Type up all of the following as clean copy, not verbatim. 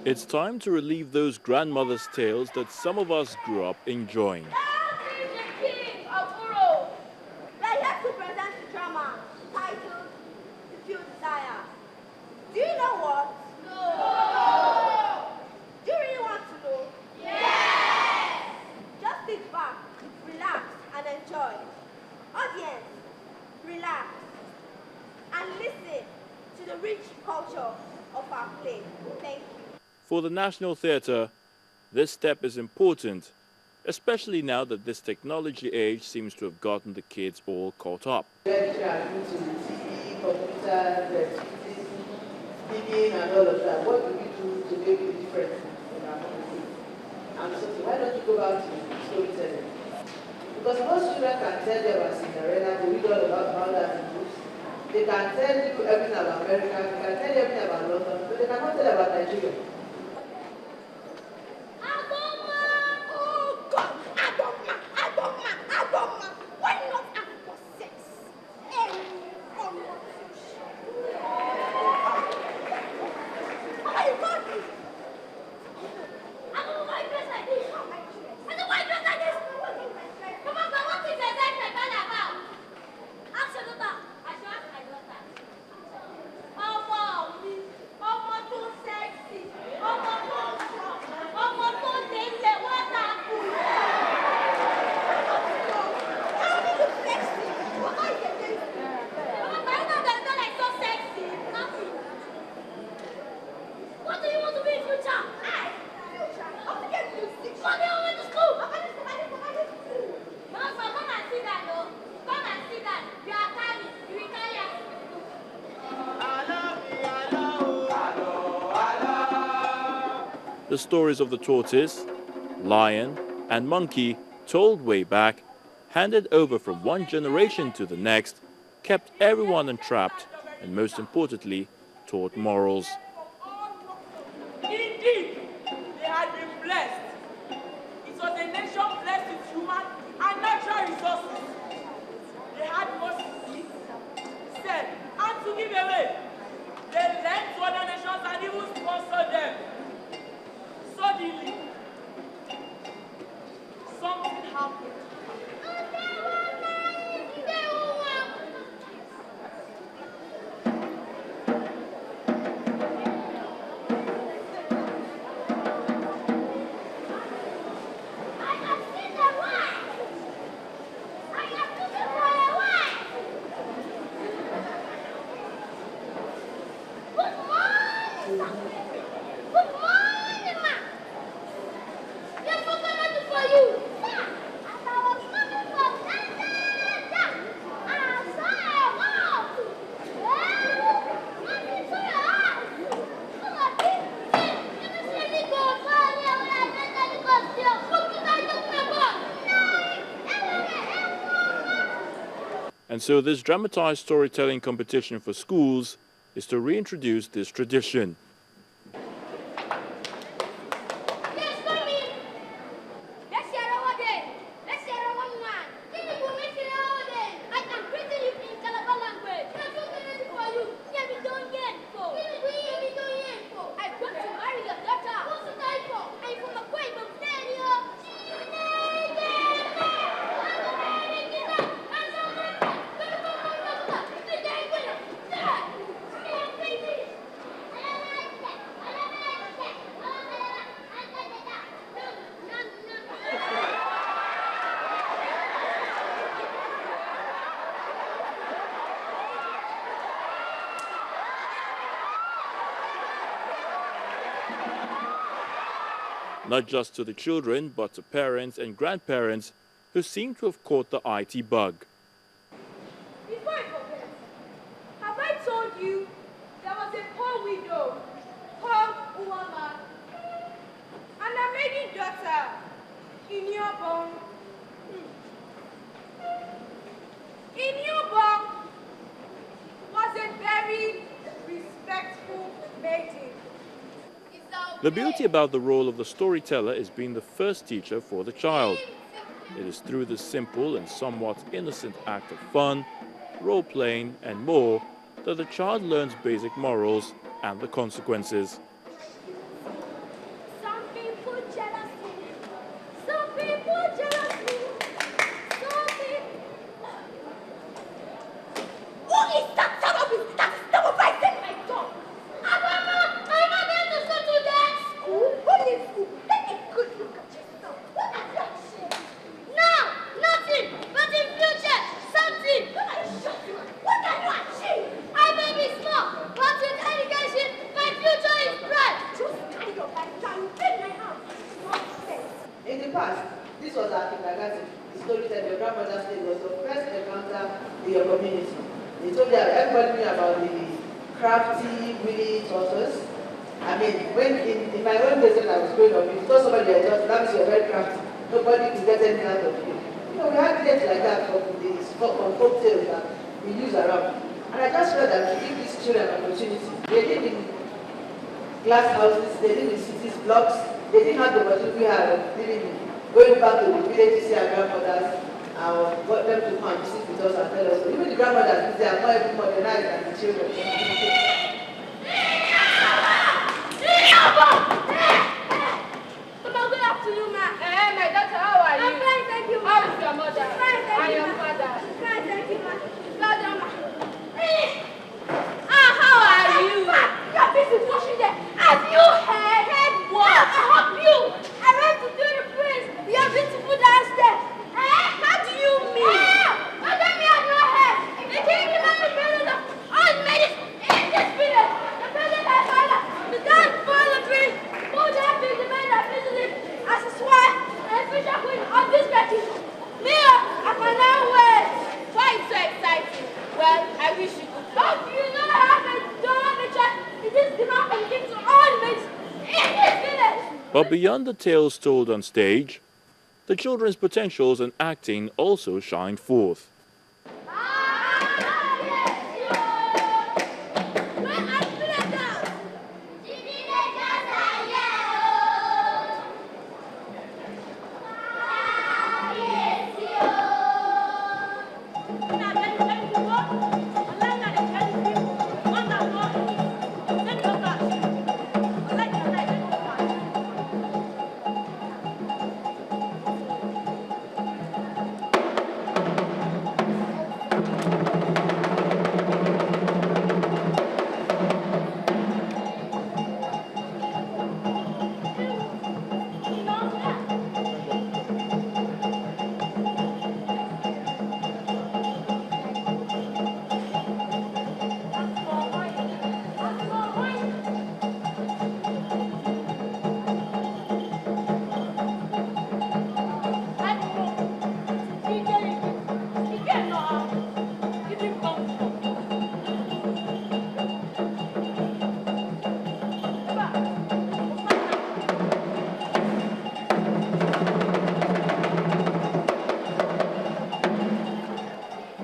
It's time to relive those grandmother's tales that some of us grew up enjoying. We are here to present the drama titled The Few Desire. Do you know what? No! Do you really want to know? Yes! Just sit back, relax, and enjoy. Audience, relax, and listen to the rich culture of our play. Thank you. For the National Theatre, this step is important, especially now that this technology age seems to have gotten the kids all caught up. TV, computers, speaking, and all of that. What do we do to make a difference in our community? I'm saying, why don't you go back to storytelling? Because most children can tell you about Cinderella, they read all about that in books. They can tell you everything about America, they can tell you everything about London, but they cannot tell you about Nigeria. The stories of the tortoise, lion, and monkey, told way back, handed over from one generation to the next, kept everyone entrapped, and most importantly, taught morals. Indeed, they had been blessed. It was a nation blessed with human and natural resources. They had much to eat, sell, and to give away. They lent to other nations and even sponsored them. Suddenly, something happened. And so this dramatized storytelling competition for schools is to reintroduce this tradition. Not just to the children, but to parents and grandparents who seem to have caught the IT bug. Before I forget, have I told you there was a poor widow called Uwama and a maiden daughter in Yobong? In Yobong was a very respectful maiden. The beauty about the role of the storyteller is being the first teacher for the child. It is through this simple and somewhat innocent act of fun, role-playing and more that the child learns basic morals and the consequences. the past, this was our kindergarten. The story that your grandmother said was the first encounter in your community. They told you everybody knew about the crafty, really tortoise. I mean, when in my own days when I was growing up, if you told somebody you're just, that means you're very crafty. Nobody could get anything out of you. You know, we had things like that from folk tales that we use around. And I just felt that to give these children an opportunity. They live in glass houses, they live in cities, blocks. They didn't have the opportunity we had of living in, going back to the village to see our grandmothers, and got them to come and visit with us and tell us. So even the grandmothers, they are more even modernized than the children. Good afternoon, ma. Hey, my daughter, how are you? I'm fine, thank you, ma. How is your mother? Fine, thank you, your father? Fine, thank you, ma. Well done, ma. How are you? You're busy washing them. Have you heard? Heard what? I help you. I went to do the praise. You're beautiful downstairs. How do you mean? What do you mean I don't have? They came to the president of all medicine in this village. The president and father, the dance for the tree, who that big the man that visited as his wife and fisher queen on this battle. Me, I cannot wait. Why is so exciting? Well, I wish you could. But you know how to don't have a chance. It is the man and give to all the mates in this village. But beyond the tales told on stage, the children's potentials and acting also shine forth.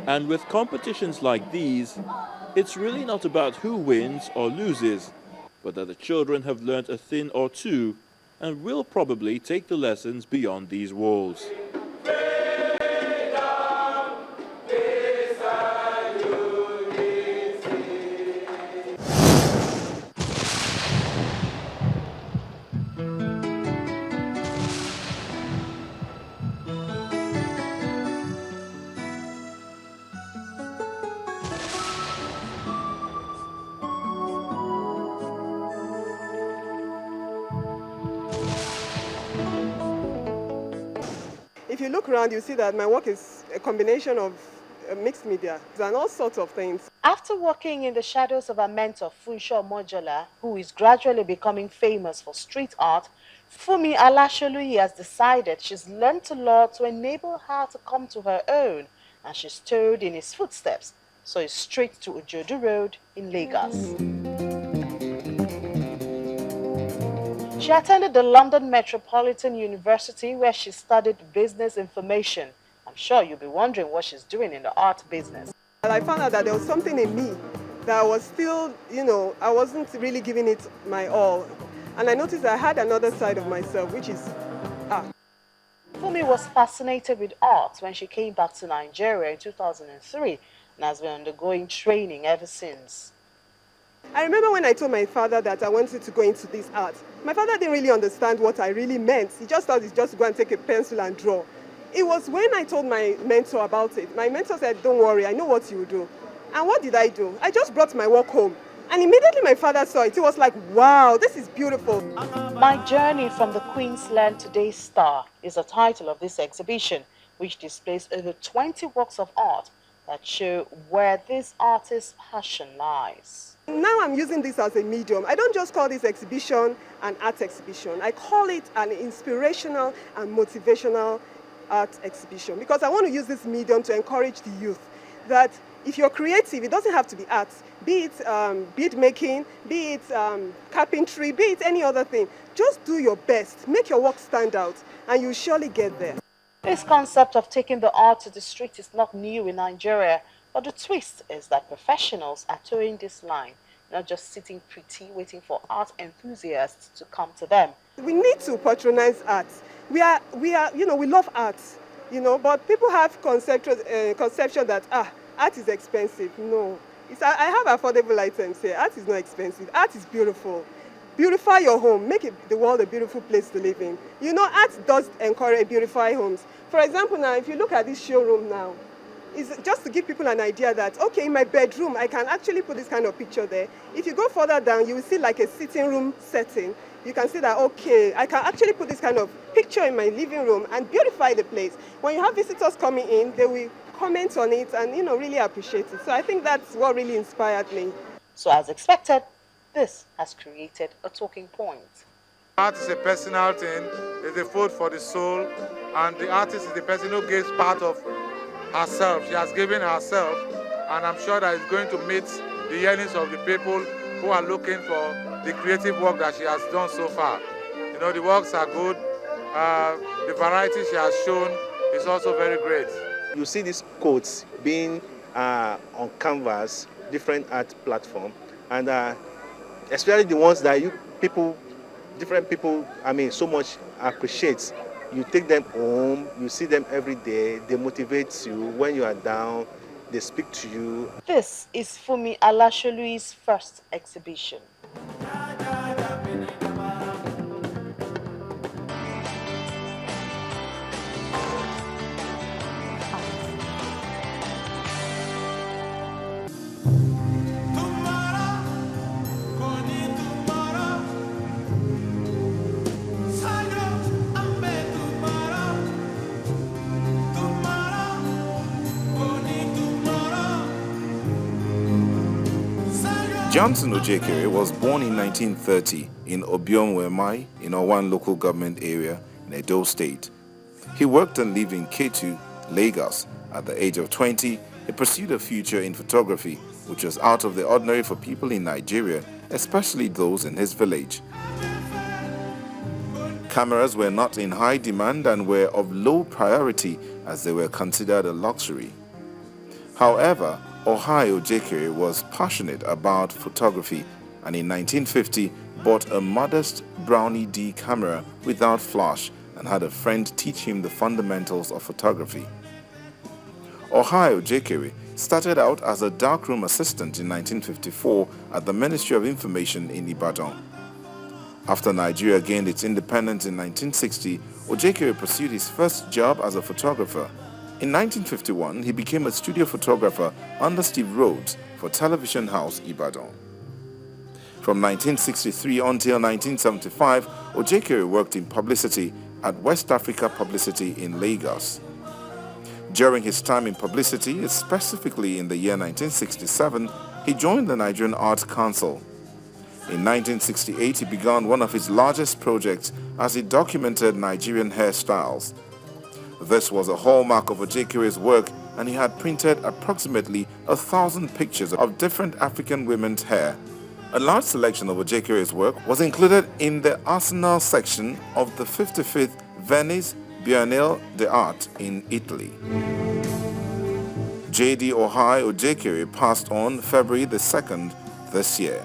And with competitions like these, it's really not about who wins or loses, but that the children have learnt a thing or two and will probably take the lessons beyond these walls. If you look around, you see that my work is a combination of mixed media and all sorts of things. After working in the shadows of her mentor, Funsho Mojola, who is gradually becoming famous for street art, Fumi Alasholuyi has decided she's learned to law to enable her to come to her own, and she's toed in his footsteps, so it's straight to Ojodu Road in Lagos. She attended the London Metropolitan University where she studied business information. I'm sure you'll be wondering what she's doing in the art business. And I found out that there was something in me that was still, I wasn't really giving it my all. And I noticed I had another side of myself, which is art. Fumi was fascinated with art when she came back to Nigeria in 2003 and has been undergoing training ever since. I remember when I told my father that I wanted to go into this art. My father didn't really understand what I really meant. He just thought it's just to go and take a pencil and draw. It was when I told my mentor about it. My mentor said, don't worry, I know what you will do. And what did I do? I just brought my work home. And immediately my father saw it. He was like, wow, this is beautiful. My Journey from the Queensland Today's Star is the title of this exhibition, which displays over 20 works of art that show where this artist's passion lies. Now I'm using this as a medium. I don't just call this exhibition an art exhibition. I call it an inspirational and motivational art exhibition because I want to use this medium to encourage the youth that if you're creative, it doesn't have to be art, be it bead making, be it carpentry, be it any other thing. Just do your best, make your work stand out, and you'll surely get there. This concept of taking the art to the street is not new in Nigeria, but the twist is that professionals are towing this line, not just sitting pretty waiting for art enthusiasts to come to them. We need to patronize art. We love art, but people have conception that art is expensive. No, I have affordable items here. Art is not expensive. Art is beautiful. Beautify your home. Make the world a beautiful place to live in. Art does encourage beautify homes. For example, now, if you look at this showroom now, it's just to give people an idea that, okay, in my bedroom, I can actually put this kind of picture there. If you go further down, you will see like a sitting room setting. You can see that, okay, I can actually put this kind of picture in my living room and beautify the place. When you have visitors coming in, they will comment on it and, really appreciate it. So I think that's what really inspired me. So as expected, this has created a talking point. Art is a personal thing, it's a food for the soul, and the artist is the person who gives part of herself. She has given herself, and I'm sure that it's going to meet the yearnings of the people who are looking for the creative work that she has done so far. The works are good. The variety she has shown is also very great. You see these quotes being on canvas, different art platform, and especially the ones that different people, so much appreciate. You take them home, you see them every day, they motivate you. When you are down, they speak to you. This is Fumi Alasholu's first exhibition. Johnson Ojekere was born in 1930 in Obiomwemai in Owan local government area in Edo State. He worked and lived in Kt.2, Lagos. At the age of 20, he pursued a future in photography, which was out of the ordinary for people in Nigeria, especially those in his village. Cameras were not in high demand and were of low priority as they were considered a luxury. However, Ohio Ojekere was passionate about photography and in 1950 bought a modest Brownie D camera without flash and had a friend teach him the fundamentals of photography. Ohio Ojekere started out as a darkroom assistant in 1954 at the Ministry of Information in Ibadan. After Nigeria gained its independence in 1960, Ojekere pursued his first job as a photographer. In 1951, he became a studio photographer under Steve Rhodes for Television House Ibadan. From 1963 until 1975, Ojekere worked in publicity at West Africa Publicity in Lagos. During his time in publicity, specifically in the year 1967, he joined the Nigerian Art Council. In 1968, he began one of his largest projects as he documented Nigerian hairstyles. This was a hallmark of Ojekere's work, and he had printed approximately 1,000 pictures of different African women's hair. A large selection of Ojekere's work was included in the Arsenal section of the 55th Venice Biennale d'Art in Italy. J.D. Ohio Ojekere passed on February the 2nd this year.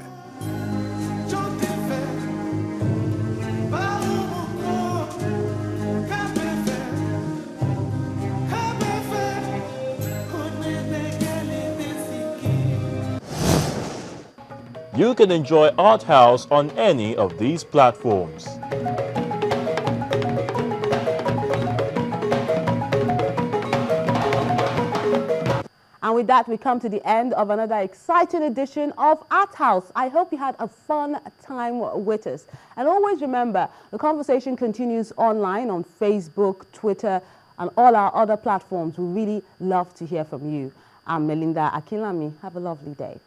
You can enjoy Art House on any of these platforms. And with that, we come to the end of another exciting edition of Art House. I hope you had a fun time with us. And always remember, the conversation continues online on Facebook, Twitter, and all our other platforms. We really love to hear from you. I'm Melinda Akinlami. Have a lovely day.